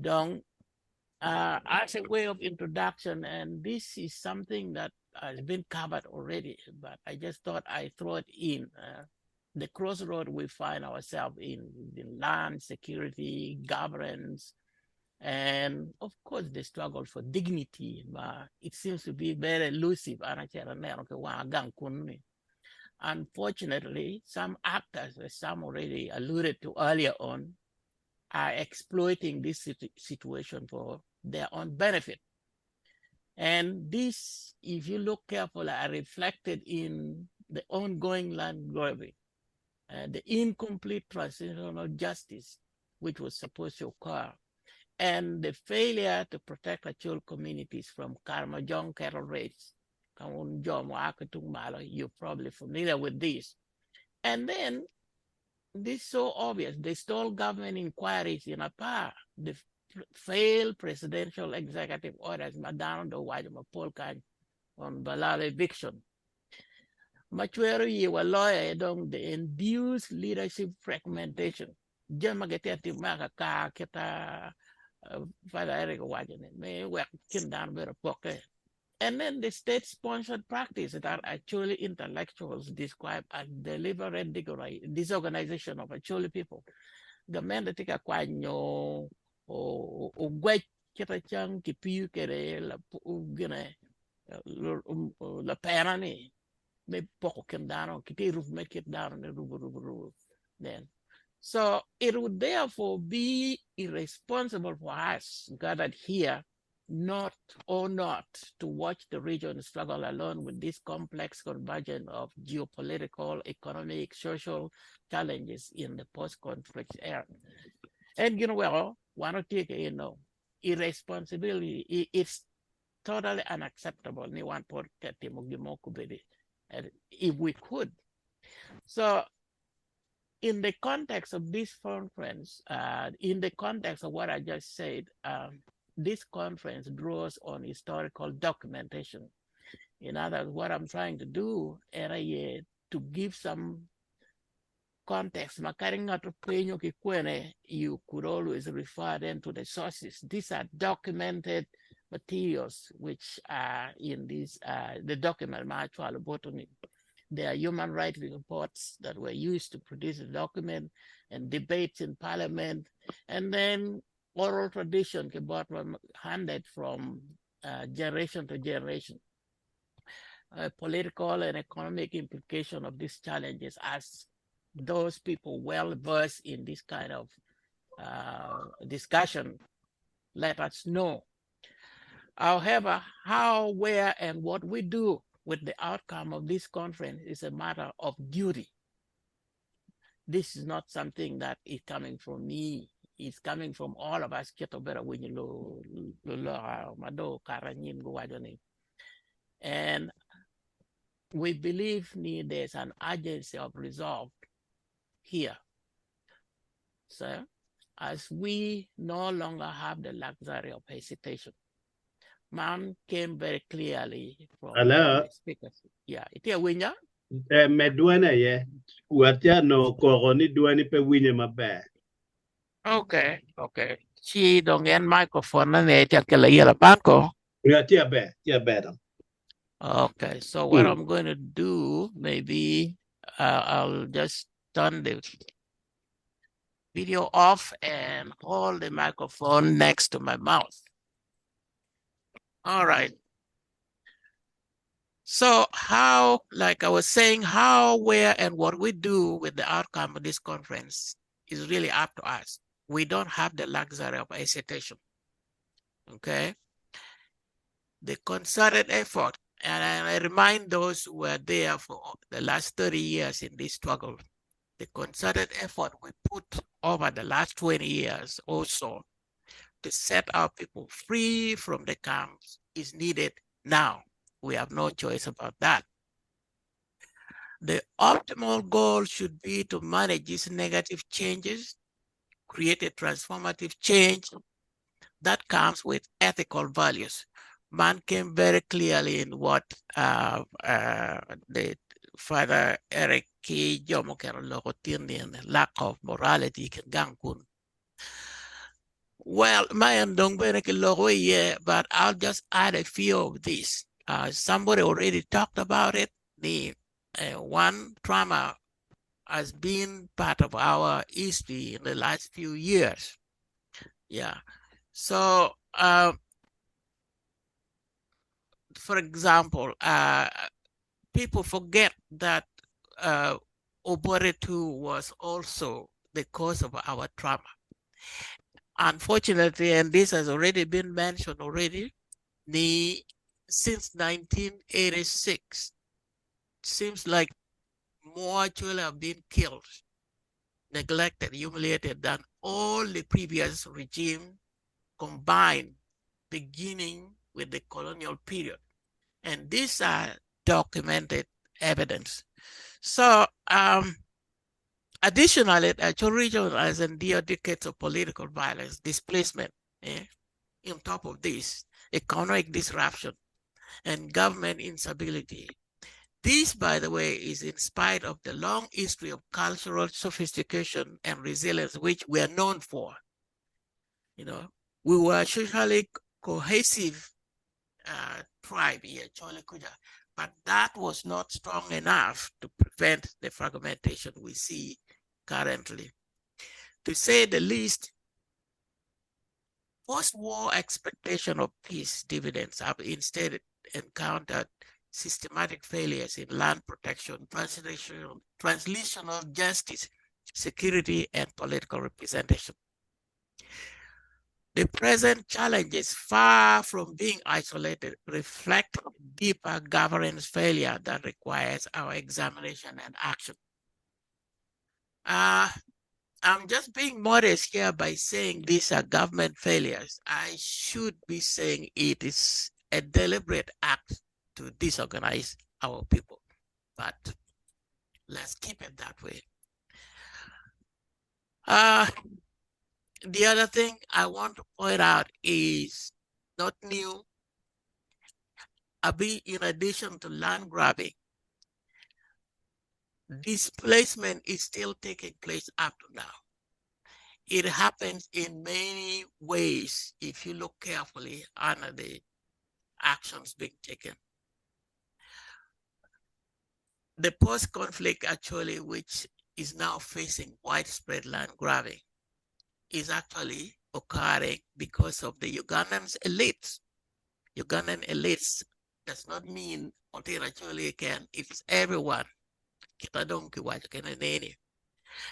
Karamojong. As a way of introduction, and this is something that has been covered already, but I just thought I throw it in. The crossroad we find ourselves in land security, governance, and of course the struggle for dignity. It seems to be very elusive. Unfortunately, some actors, as some already alluded to earlier on, are exploiting this situation for their own benefit. And this, if you look carefully, are reflected in the ongoing land grabbing, the incomplete transitional justice, which was supposed to occur, and the failure to protect Acholi communities from Karamojong cattle raids. You're probably familiar with this. And then this is so obvious. They stole government inquiries in Apaa. The failed presidential executive orders, Madame do Polkan on Balalo eviction. Machuero ye were lawyer the induced leadership fragmentation. Jemageti maka ka kita Father Eric Wajane may work down very pocket. And then the state-sponsored practice that are actually intellectuals describe as deliberate disorganization of Acholi people. The men that take a quanyo or gwech kita chang kipiu kere la gune la perani may poko kem down kiti roof make it down the roof then. So it would therefore be irresponsible for us gathered here not to watch the region struggle alone with this complex convergence of geopolitical, economic, social challenges in the post-conflict era. And one of the irresponsibility, it's totally unacceptable. If we could. So in the context of this conference, in the context of what I just said, this conference draws on historical documentation. In other words, what I'm trying to do is to give some context. You could always refer them to the sources. These are documented materials which are in this, the document, botany. There are human rights reports that were used to produce the document and debates in parliament. And then oral tradition handed from generation to generation. Political and economic implication of these challenges, as those people well versed in this kind of discussion let us know. However, how, where, and what we do with the outcome of this conference is a matter of duty. This is not something that is coming from me. It's coming from all of us. And we believe there's an urgency of resolve here. So, as we no longer have the luxury of hesitation, man came very clearly from the speakers. Yeah, it's a winner. Medwana ye watia no koroni duani pe winye mabe. Okay. She don't get microphone and they take a yellow banco. Yeah, tia better. Okay, so what I'm going to do, maybe I'll just turn the video off and hold the microphone next to my mouth. All right. So how, like I was saying, how, where, and what we do with the outcome of this conference is really up to us. We don't have the luxury of hesitation, okay? The concerted effort, and I remind those who were there for the last 30 years in this struggle, the concerted effort we put over the last 20 years also to set our people free from the camps is needed now. We have no choice about that. The optimal goal should be to manage these negative changes, create a transformative change that comes with ethical values. Man came very clearly in what the Father Eric Jomo lack of morality in Gankun. Well, Mayan don't yeah, but I'll just add a few of these. Somebody already talked about it. The one trauma has been part of our history in the last few years. Yeah. So, for example, people forget that Oboretu was also the cause of our trauma. Unfortunately, and this has already been mentioned already, since 1986, seems like more children have been killed, neglected, humiliated than all the previous regime combined, beginning with the colonial period. And these are documented evidence. So, additionally, Acholi region has endured decades of political violence, displacement. On top of this, economic disruption and government instability. This, by the way, is in spite of the long history of cultural sophistication and resilience, which we are known for. You know, we were socially cohesive tribe here, Chole Kuja, but that was not strong enough to prevent the fragmentation we see currently. To say the least, post-war expectation of peace dividends have instead encountered systematic failures in land protection, translational justice, security, and political representation. The present challenges, far from being isolated, reflect deeper governance failure that requires our examination and action. I'm just being modest here by saying these are government failures. I should be saying it is a deliberate act to disorganize our people, but let's keep it that way. The other thing I want to point out is not new. In addition to land grabbing, displacement is still taking place up to now. It happens in many ways if you look carefully under the actions being taken. The post-conflict Acholi, which is now facing widespread land grabbing, is actually occurring because of the Ugandan elites. Ugandan elites does not mean Otira Acholi can, it's everyone.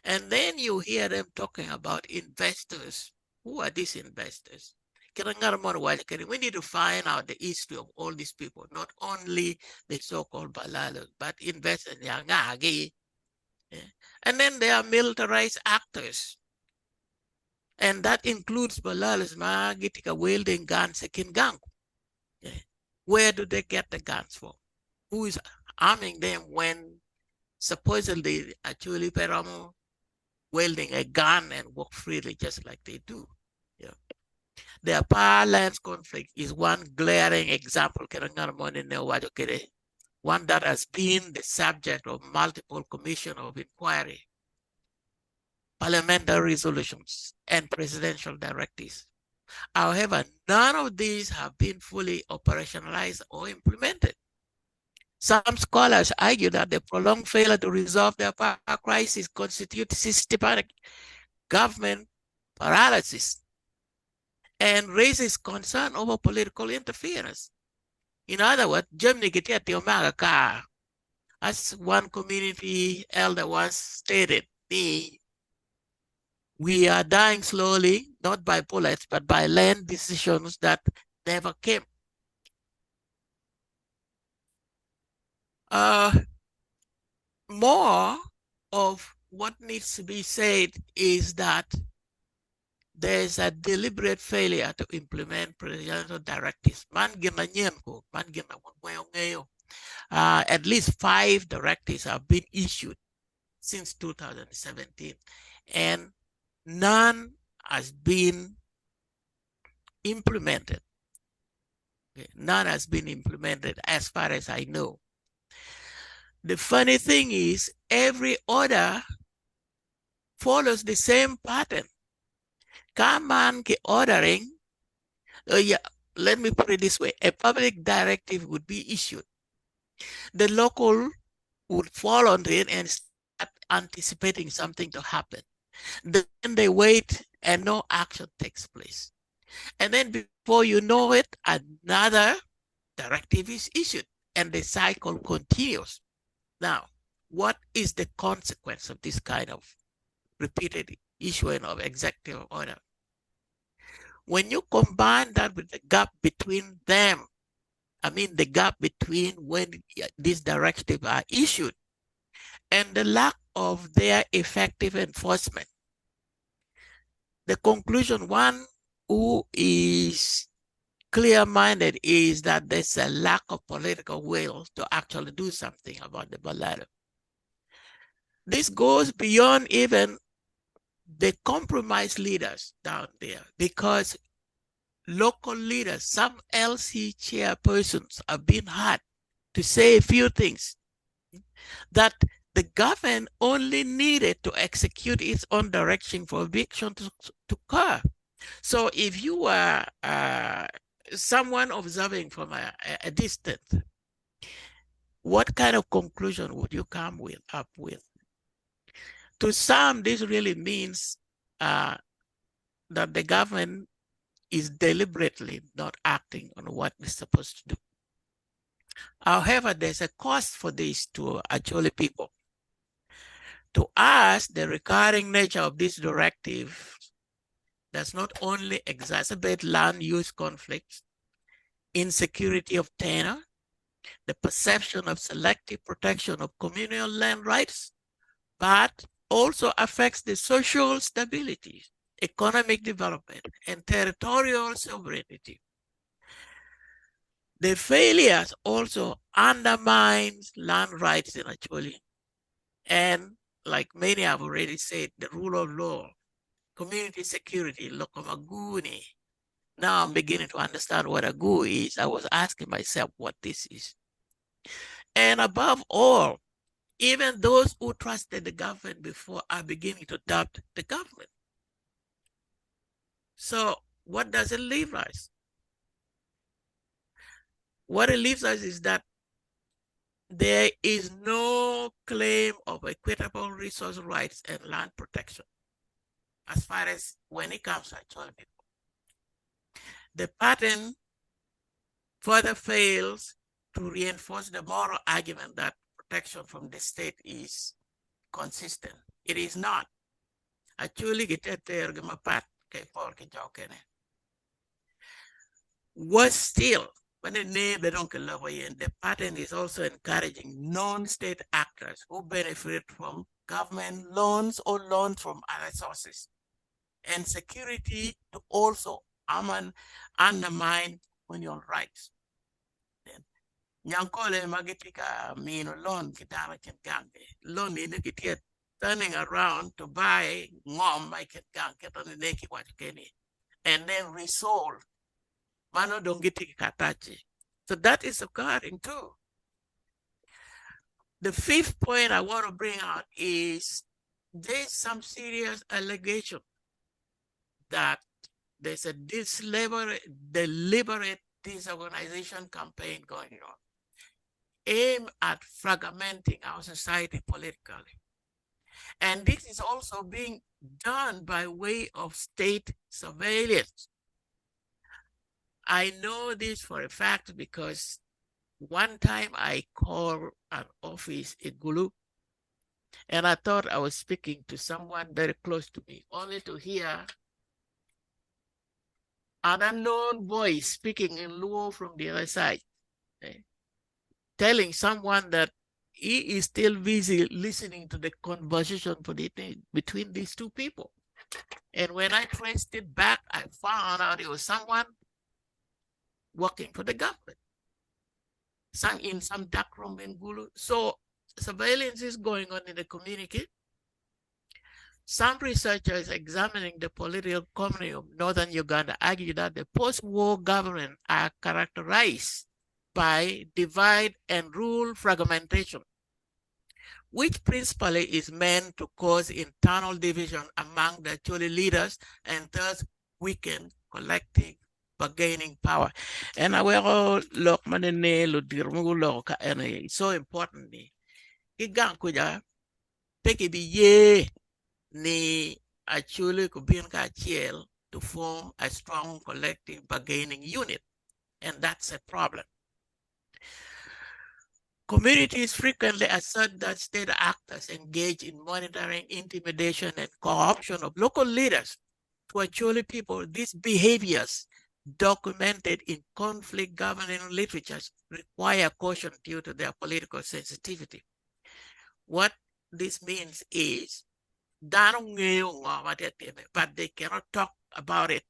And then you hear them talking about investors. Who are these investors? We need to find out the history of all these people, not only the so-called Balalo, but investors. And then there are militarized actors. And that includes Balalo's Magitika wielding guns in gang. Where do they get the guns from? Who is arming them when supposedly Acholi Peramo wielding a gun and walk freely just like they do? Yeah. The Apaa lands conflict is one glaring example, one that has been the subject of multiple commissions of inquiry, parliamentary resolutions, and presidential directives. However, none of these have been fully operationalized or implemented. Some scholars argue that the prolonged failure to resolve the Apaa crisis constitutes systematic government paralysis and raises concern over political interference. In other words, Germany get as one community elder once stated, we are dying slowly, not by bullets, but by land decisions that never came. More of what needs to be said is that there's a deliberate failure to implement presidential directives. At least 5 directives have been issued since 2017, and none has been implemented. None has been implemented as far as I know. The funny thing is, every order follows the same pattern. Kaman ke ordering, yeah, let me put it this way, a public directive would be issued. The local would fall on it and start anticipating something to happen. Then they wait and no action takes place. And then before you know it, another directive is issued and the cycle continues. Now, what is the consequence of this kind of repeated issuing of executive order? When you combine that with the gap between them, I mean the gap between when these directives are issued and the lack of their effective enforcement, the conclusion one who is clear-minded is that there's a lack of political will to actually do something about the Balalo. This goes beyond even the compromised leaders down there, because local leaders, some LC chairpersons are being had to say a few things that the government only needed to execute its own direction for eviction to occur. So if you were someone observing from a distance, what kind of conclusion would you come up with? To some, this really means that the government is deliberately not acting on what it's supposed to do. However, there's a cost for this to Acholi people. To us, the recurring nature of this directive does not only exacerbate land use conflicts, insecurity of tenure, the perception of selective protection of communal land rights, but also affects the social stability, economic development, and territorial sovereignty. The failures also undermines land rights in Acholi, and like many have already said, the rule of law, community security, lokomaguni. Now I'm beginning to understand what a GU is. I was asking myself what this is. And above all, even those who trusted the government before are beginning to doubt the government. So what does it leave us? What it leaves us is that there is no claim of equitable resource rights and land protection as far as when it comes to Acholi people. The pattern further fails to reinforce the moral argument that protection from the state is consistent. It is not. Actually, worse still, when the name they don't the pattern is also encouraging non-state actors who benefit from government loans or loans from other sources, and security to also undermine communal rights. Nyankole magitika mino loan kitana kitgange. Loan in the turning around to buy ngom my kitgang kitana neki watkeni and then resold. Mano dongiti katachi. So that is occurring too. The fifth point I want to bring out is there's some serious allegation that there's a deliberate disorganization campaign going on, aimed at fragmenting our society politically. And this is also being done by way of state surveillance. I know this for a fact because one time I called an office in Gulu, and I thought I was speaking to someone very close to me, only to hear an unknown voice speaking in Luo from the other side, telling someone that he is still busy listening to the conversation between these two people. And when I traced it back, I found out it was someone working for the government, in some dark room in Gulu. So surveillance is going on in the community. Some researchers examining the political economy of northern Uganda argue that the post-war government are characterized by divide and rule fragmentation, which principally is meant to cause internal division among the Acholi leaders and thus weaken collective bargaining power. And I will look manene lo dirmu lo ka ene so important ni. Igang kuja take be ye ni Acholi kubin ka chiel to form a strong collective bargaining unit. And that's a problem. Communities frequently assert that state actors engage in monitoring, intimidation, and corruption of local leaders. To Acholi people, these behaviors documented in conflict governing literatures require caution due to their political sensitivity. What this means is, but they cannot talk about it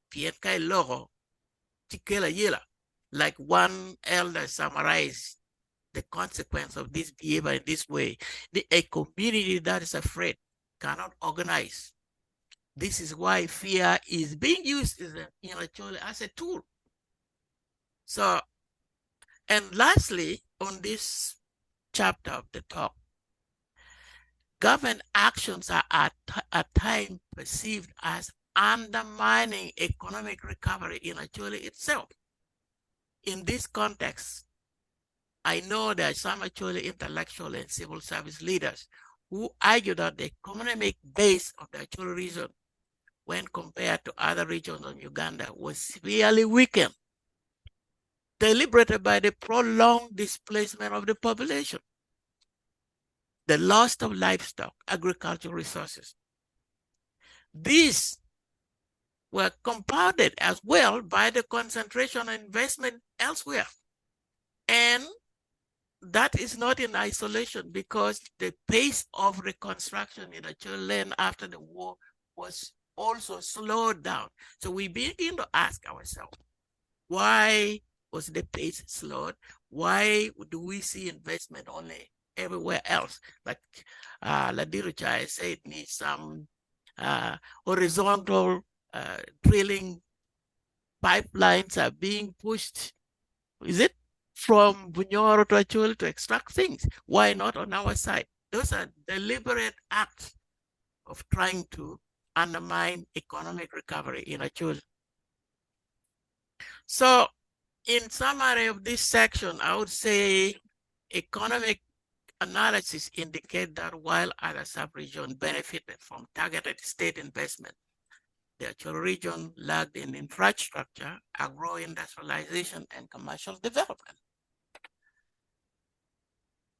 like one elder summarized the consequence of this behavior in this way. A community that is afraid cannot organize. This is why fear is being used as a tool. So, and lastly, on this chapter of the talk, government actions are at times perceived as undermining economic recovery in Acholi itself. In this context, I know there are some actually intellectual and civil service leaders who argue that the economic base of the Acholi region, when compared to other regions of Uganda, was severely weakened, deliberately by the prolonged displacement of the population, the loss of livestock, agricultural resources. These were compounded as well by the concentration of investment elsewhere. And that is not in isolation, because the pace of reconstruction in Acholi land after the war was also slowed down. So we begin to ask ourselves, why was the pace slowed? Why do we see investment only everywhere else? Like Ladiruchai said, needs some horizontal drilling pipelines are being pushed. Is it from Bunyoro to Acholi to extract things? Why not on our side? Those are deliberate acts of trying to undermine economic recovery in Acholi. So, in summary of this section, I would say economic analysis indicate that while other sub-regions benefited from targeted state investment, the Acholi region lagged in infrastructure, agro-industrialization, and commercial development.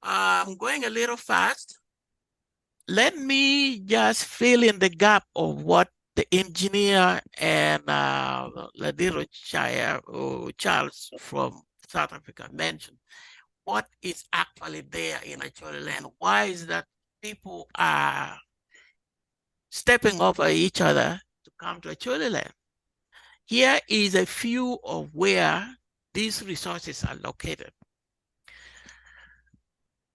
I'm going a little fast. Let me just fill in the gap of what the engineer and Ladiro Charles from South Africa mentioned. What is actually there in Acholi land? Why is that people are stepping over each other to come to Acholi land? Here is a few of where these resources are located.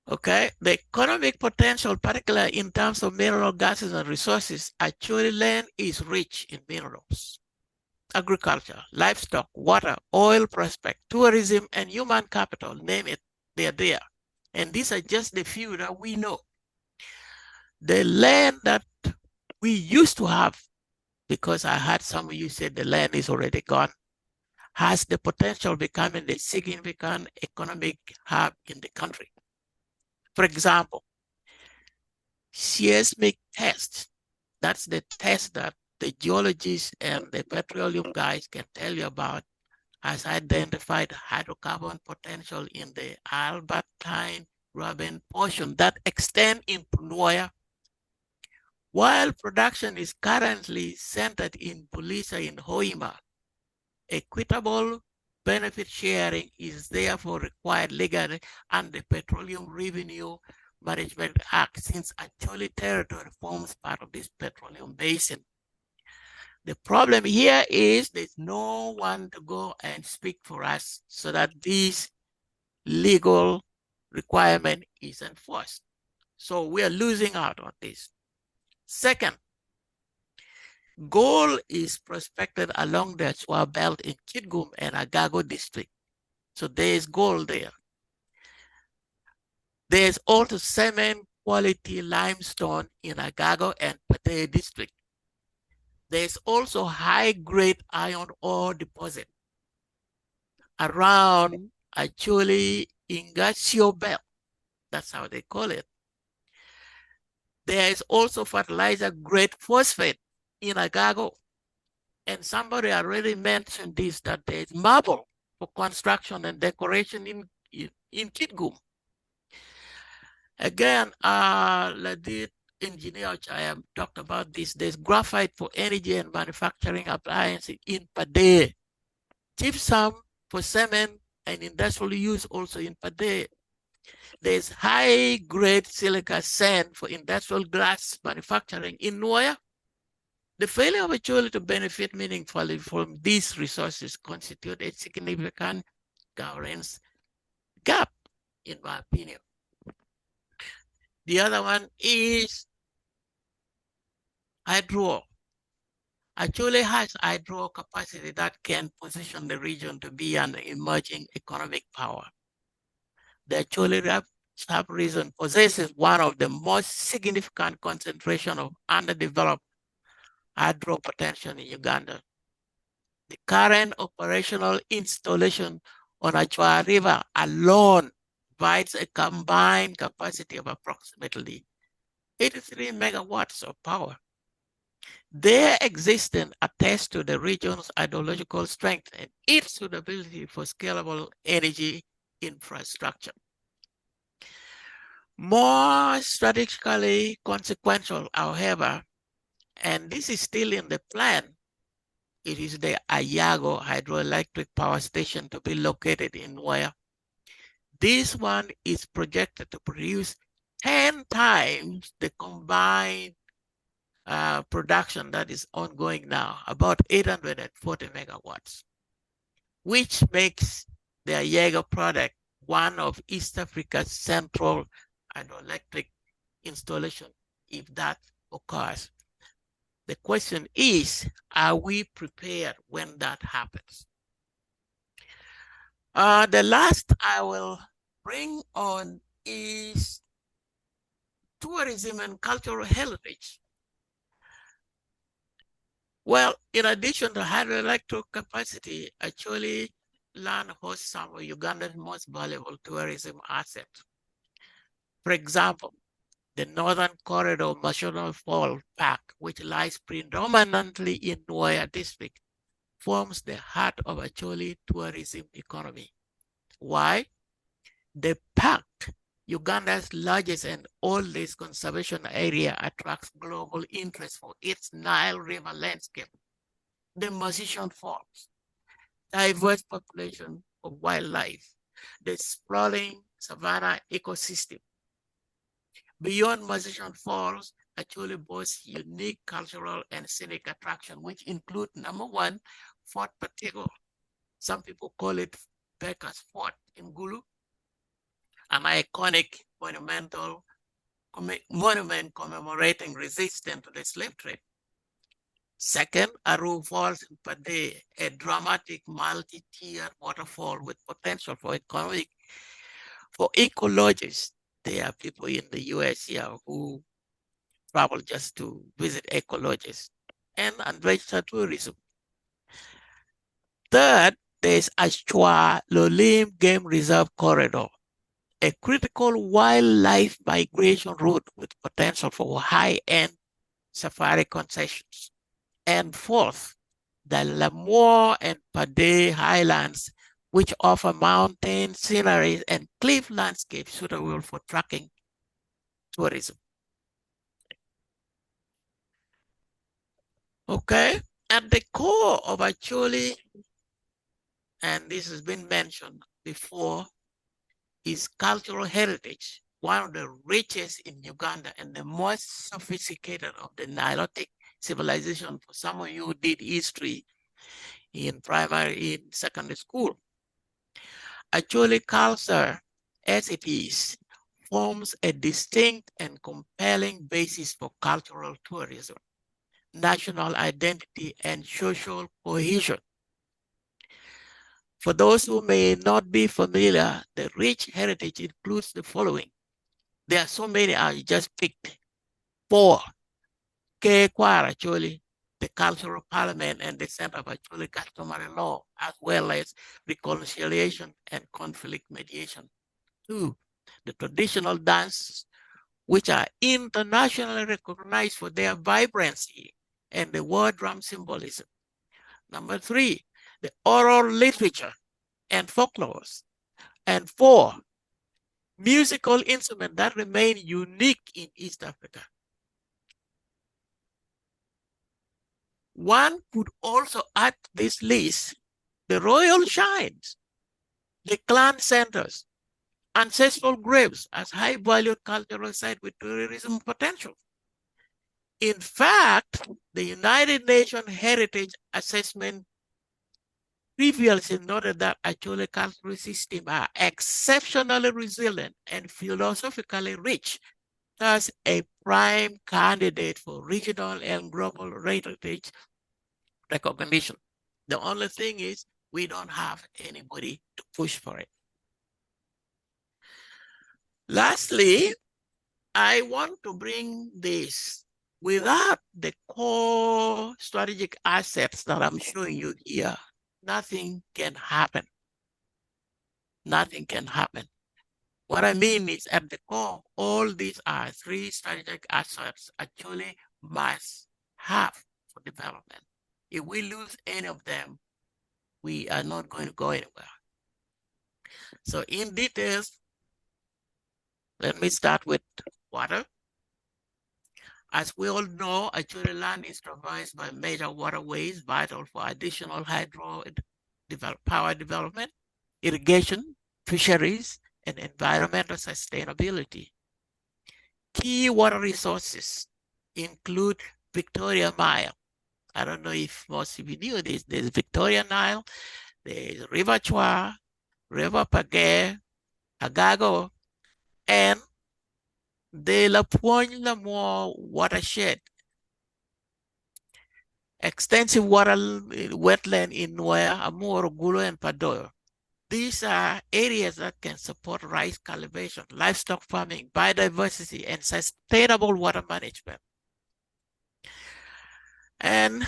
Okay, the economic potential, particularly in terms of mineral gases and resources, Acholi land is rich in minerals, agriculture, livestock, water, oil prospect, tourism, and human capital, name it, they're there. And these are just the few that we know. The land that we used to have, because I heard some of you said the land is already gone, has the potential of becoming a significant economic hub in the country. For example, seismic test. That's the test that the geologists and the petroleum guys can tell you about, has identified hydrocarbon potential in the Albertine Graben portion that extend in Punoya. While production is currently centered in Bulisa in Hoima, equitable benefit sharing is therefore required legally under the Petroleum Revenue Management Act, since Acholi territory forms part of this petroleum basin. The problem here is there's no one to go and speak for us so that this legal requirement is enforced. So we are losing out on this. Second, gold is prospected along the Achua belt in Kitgum and Agago district. So there is gold there. There's also cement quality limestone in Agago and Pate district. There's also high-grade iron ore deposit around Acholi Ingatio Belt. That's how they call it. There is also fertilizer-grade phosphate in Agago. And somebody already mentioned this, that there's marble for construction and decoration in Kitgum. Again, the engineer I have talked about this. There's graphite for energy and manufacturing appliances in Pade. Gypsum for cement and industrial use also in Pade. There's high-grade silica sand for industrial glass manufacturing in Nuaya. The failure of Acholi to benefit meaningfully from these resources constitute a significant governance gap, in my opinion. The other one is hydro. Acholi has hydro capacity that can position the region to be an emerging economic power. The Acholi sub-region possesses one of the most significant concentration of underdeveloped hydro potential in Uganda. The current operational installation on Achua River alone provides a combined capacity of approximately 83 megawatts of power. Their existence attests to the region's ideological strength and its suitability for scalable energy infrastructure. More strategically consequential, however, and this is still in the plan, it is the Ayago hydroelectric power station to be located in Nuaya. This one is projected to produce 10 times the combined production that is ongoing now, about 840 megawatts, which makes the Ayago product one of East Africa's central hydroelectric installation, if that occurs. The question is, are we prepared when that happens? The last I will bring on is tourism and cultural heritage. Well, in addition to hydroelectric capacity, actually land hosts some of Uganda's most valuable tourism assets. For example, the Northern Corridor National Fall Park, which lies predominantly in Nuaya district, forms the heart of Acholi tourism economy. Why? The park, Uganda's largest and oldest conservation area, attracts global interest for its Nile River landscape, the Musician Falls, diverse population of wildlife, the sprawling savanna ecosystem. Beyond Musician Falls, Acholi boasts unique cultural and scenic attraction, which include number one, Fort Patego. Some people call it Becker's Fort in Gulu, an iconic monument commemorating resistance to the slave trade. Second, Aru Falls in Pade, a dramatic multi-tiered waterfall with potential for ecologists. There are people in the US here who travel just to visit ecologists, and unregistered tourism. Third, there's Achua Lolim Game Reserve Corridor, a critical wildlife migration route with potential for high-end safari concessions. And fourth, the Lamour and Pade Highlands, which offer mountain scenery and cliff landscapes suitable for trekking tourism. Okay, at the core of Acholi, and this has been mentioned before, is cultural heritage, one of the richest in Uganda and the most sophisticated of the Nilotic civilization. For some of you who did history in secondary school, Acholi culture, as it is, forms a distinct and compelling basis for cultural tourism, national identity, and social cohesion. For those who may not be familiar, the rich heritage includes the following: There are so many, I just picked 4. Acholi, the Cultural Parliament and the Center of Acholi Customary Law, as well as reconciliation and conflict mediation. 2, the traditional dances, which are internationally recognized for their vibrancy and the war drum symbolism. Number 3, the oral literature and folklores. And 4, musical instruments that remain unique in East Africa. One could also add to this list the royal shrines, the clan centers, ancestral graves as high-valued cultural sites with tourism potential. In fact, the United Nations Heritage Assessment previously noted that Acholi cultural systems are exceptionally resilient and philosophically rich, thus a prime candidate for regional and global heritage recognition. The only thing is we don't have anybody to push for it. Lastly, I want to bring this. Without the core strategic assets that I'm showing you here, nothing can happen. Nothing can happen. What I mean is at the core, all these are 3 strategic assets actually must have for development. If we lose any of them, we are not going to go anywhere. So in details, let me start with water. As we all know, Acholi land is traversed by major waterways vital for additional hydropower development, irrigation, fisheries, and environmental sustainability. Key water resources include Victoria Nile. I don't know if most of you knew this. There's Victoria Nile, there's River Chwa, River Pagé, Agago, and the Lapuan-Lamore watershed. Extensive water wetland in Nuer, Amur, Gulo, and Padoyo. These are areas that can support rice cultivation, livestock farming, biodiversity, and sustainable water management. And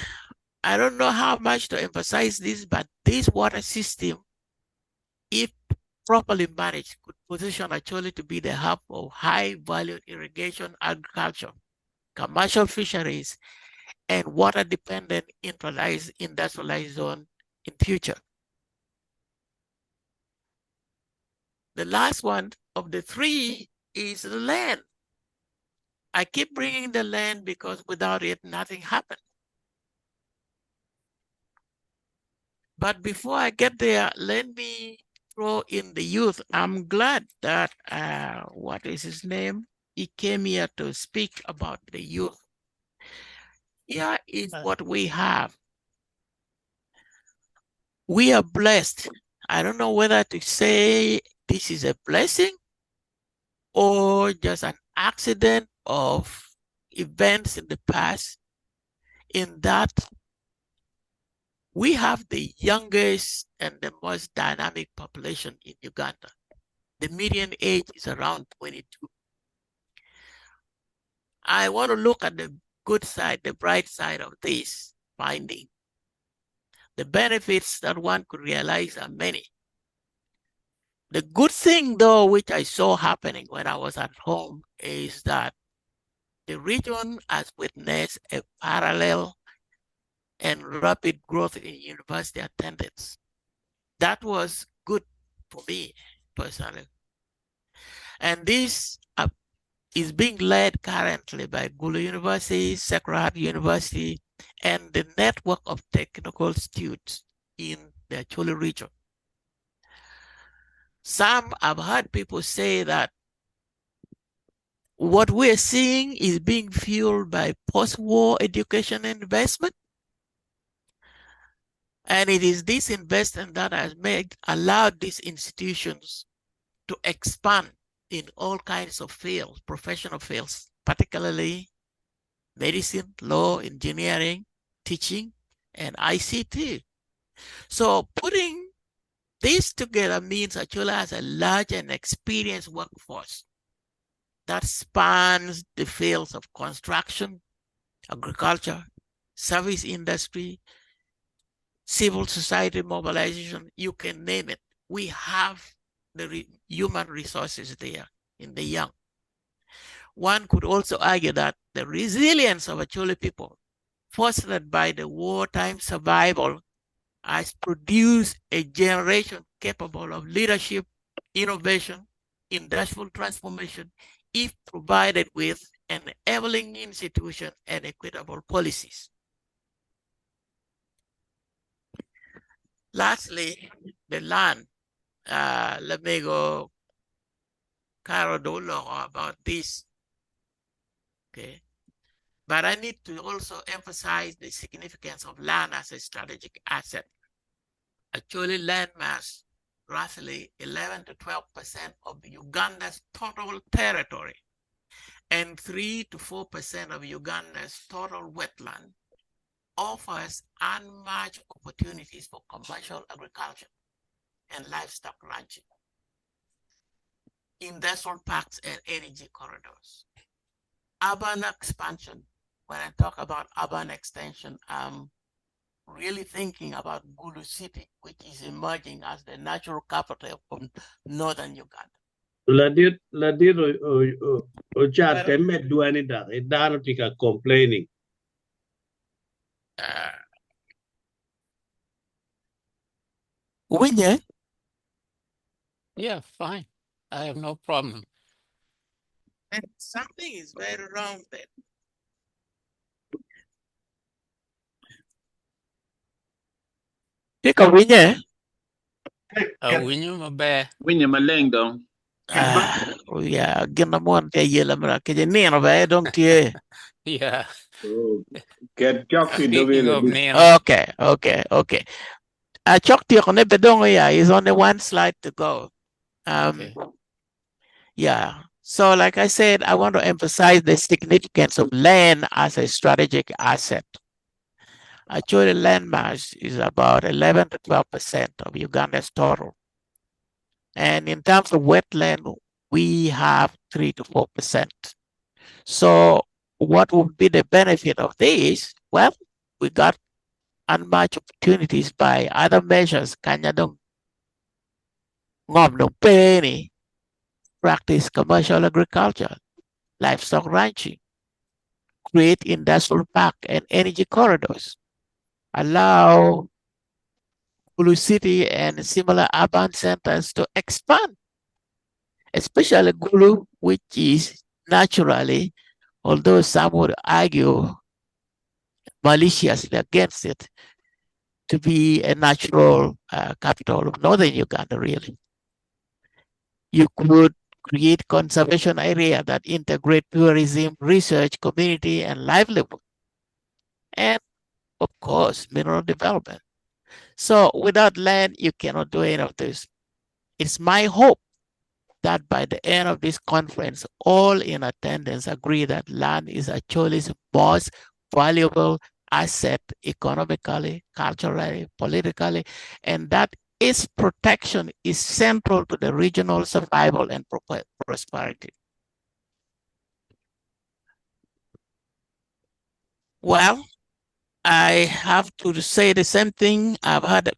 I don't know how much to emphasize this, but this water system, if properly managed, could position Acholi to be the hub of high-value irrigation, agriculture, commercial fisheries, and water-dependent industrialized zone in future. The last one of the 3 is the land. I keep bringing the land because without it, nothing happens. But before I get there, let me throw in the youth. I'm glad that, what is his name? He came here to speak about the youth. Here is what we have. We are blessed. I don't know whether to say this is a blessing or just an accident of events in the past, in that we have the youngest and the most dynamic population in Uganda. The median age is around 22. I want to look at the good side, the bright side of this finding. The benefits that one could realize are many. The good thing, though, which I saw happening when I was at home, is that the region has witnessed a parallel and rapid growth in university attendance. That was good for me personally. And this is being led currently by Gulu University, Sacred Heart University, and the network of technical institutes in the Acholi region. Some have heard people say that what we're seeing is being fueled by post-war education and investment. And it is this investment that has allowed these institutions to expand in all kinds of fields, professional fields, particularly medicine, law, engineering, teaching, and ICT. So putting this together means Acholi has a large and experienced workforce. that spans the fields of construction, agriculture, service industry, civil society mobilization, you can name it. We have the human resources there in the young. One could also argue that the resilience of Acholi people, fostered by the wartime survival, has produced a generation capable of leadership, innovation, industrial transformation, if provided with enabling institutions and equitable policies. Lastly, the land. Let me go Carol Dolo about this. Okay. But I need to also emphasize the significance of land as a strategic asset. Actually, land mass, roughly 11 to 12% of Uganda's total territory, and 3 to 4% of Uganda's total wetland, offers unmatched opportunities for commercial agriculture and livestock ranching, industrial parks and energy corridors. Urban expansion. When I talk about urban extension, I'm really thinking about Gulu City, which is emerging as the natural capital of northern Uganda. Ladir Ochan temet duani da idano tika complaining. Winye? Yeah, fine. I have no problem. And something is very wrong there. Take a winye. Winyo mabe. Winyo maleng dong. Yeah, gina mo te yela mra ke nino ba dong tie. Yeah. Get jockey Speaking of dong. Nino. Okay. Chok tie kone bedong ya is only one slide to go. Okay. Yeah. So like I said, I want to emphasize the significance of land as a strategic asset. Actually, land mass is about 11 to 12% of Uganda's total. And in terms of wetland, we have 3 to 4%. So what would be the benefit of this? Well, we got unmatched opportunities by other measures. Kanyadong ngom penny, practice commercial agriculture, livestock ranching, create industrial park and energy corridors, allow Blue City and similar urban centers to expand, especially Gulu, which is naturally, although some would argue maliciously against it, to be a natural capital of northern Uganda, really. You could create conservation area that integrate tourism, research, community, and livelihood. And of course, mineral development. So without land, you cannot do any of this. It's my hope that by the end of this conference, all in attendance agree that land is actually the most valuable asset economically, culturally, politically, and that its protection is central to the regional survival and prosperity. Well, I have to say the same thing. I've heard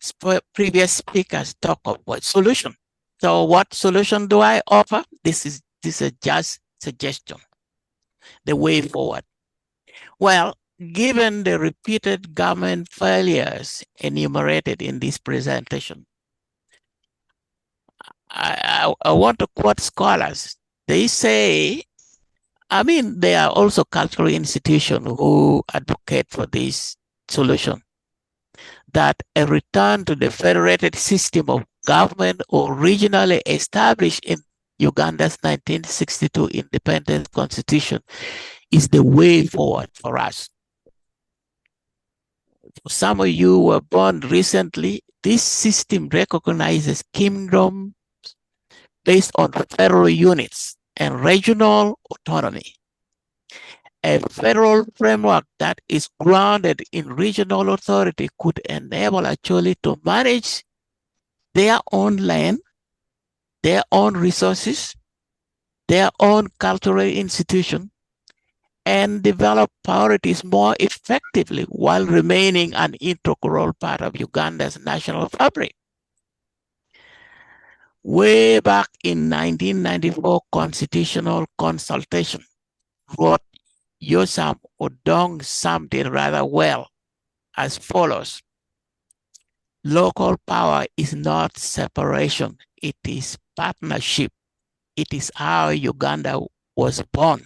previous speakers talk about solution. So what solution do I offer? This is just suggestion, the way forward. Well, given the repeated government failures enumerated in this presentation, I want to quote scholars. They say, I mean, there are also cultural institutions who advocate for this solution, that a return to the federated system of government originally established in Uganda's 1962 independent constitution is the way forward for us. Some of you were born recently. This system recognizes kingdoms based on federal units and regional autonomy. A federal framework that is grounded in regional authority could enable Acholi to manage their own land, their own resources, their own cultural institution and develop priorities more effectively while remaining an integral part of Uganda's national fabric. Way back in 1994 constitutional consultation, wrote Yosam Odong summed it rather well as follows. Local power is not separation, it is partnership. It is how Uganda was born.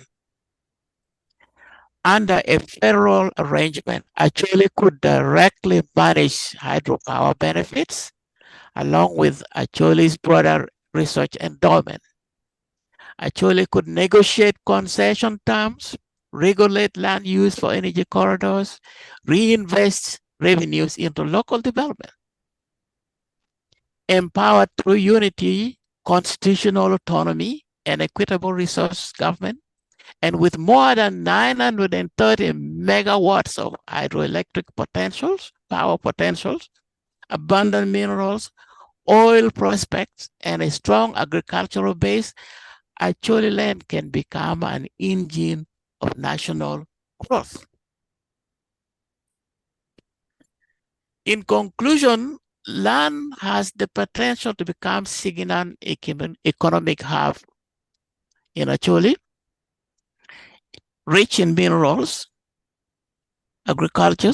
Under a federal arrangement, Acholi could directly manage hydropower benefits along with Acholi's broader research endowment. Acholi could negotiate concession terms, regulate land use for energy corridors, reinvest revenues into local development. Empowered through unity, constitutional autonomy, and equitable resource government, and with more than 930 megawatts of hydroelectric power potentials, abundant minerals, oil prospects, and a strong agricultural base, Acholi land can become an engine of national growth. In conclusion, land has the potential to become significant economic hub in Acholi, rich in minerals, agriculture,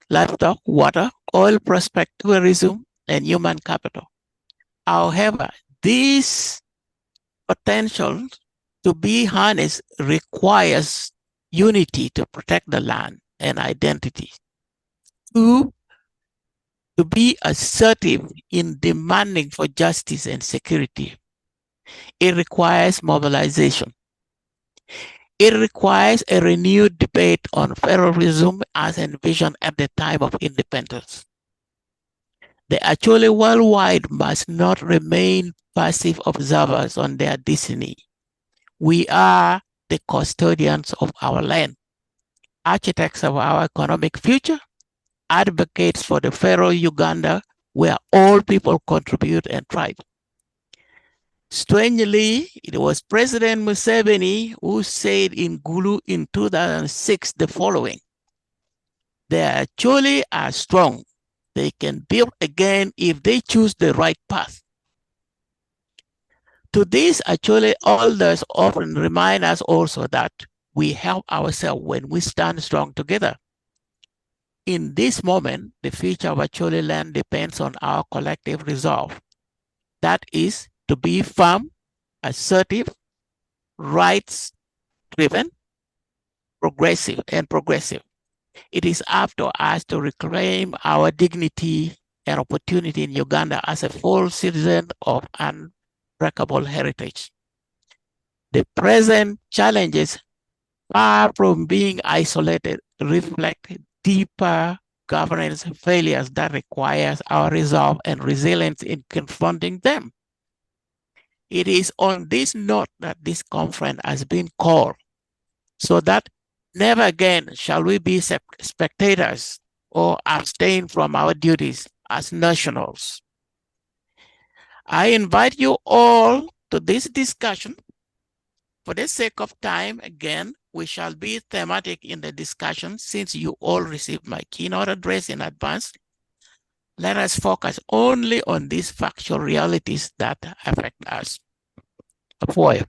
livestock, water, oil prospect, tourism, and human capital. However, this potential to be harnessed requires unity to protect the land and identity. Two, to be assertive in demanding for justice and security. It requires mobilization. It requires a renewed debate on federalism as envisioned at the time of independence. The Acholi worldwide must not remain passive observers on their destiny. We are the custodians of our land, architects of our economic future, advocates for the federal Uganda where all people contribute and thrive. Strangely, it was President Museveni who said in Gulu in 2006 the following: "The Acholi are strong. They can build again if they choose the right path." To this, Acholi elders often remind us also that we help ourselves when we stand strong together. In this moment, the future of Acholi land depends on our collective resolve. That is to be firm, assertive, rights-driven, progressive. It is up to us to reclaim our dignity and opportunity in Uganda as a full citizen of unbreakable heritage. The present challenges, far from being isolated, reflect deeper governance failures that requires our resolve and resilience in confronting them. It is on this note that this conference has been called, so that never again shall we be spectators or abstain from our duties as nationals. I invite you all to this discussion. For the sake of time, again, we shall be thematic in the discussion since you all received my keynote address in advance. Let us focus only on these factual realities that affect us. Apaa.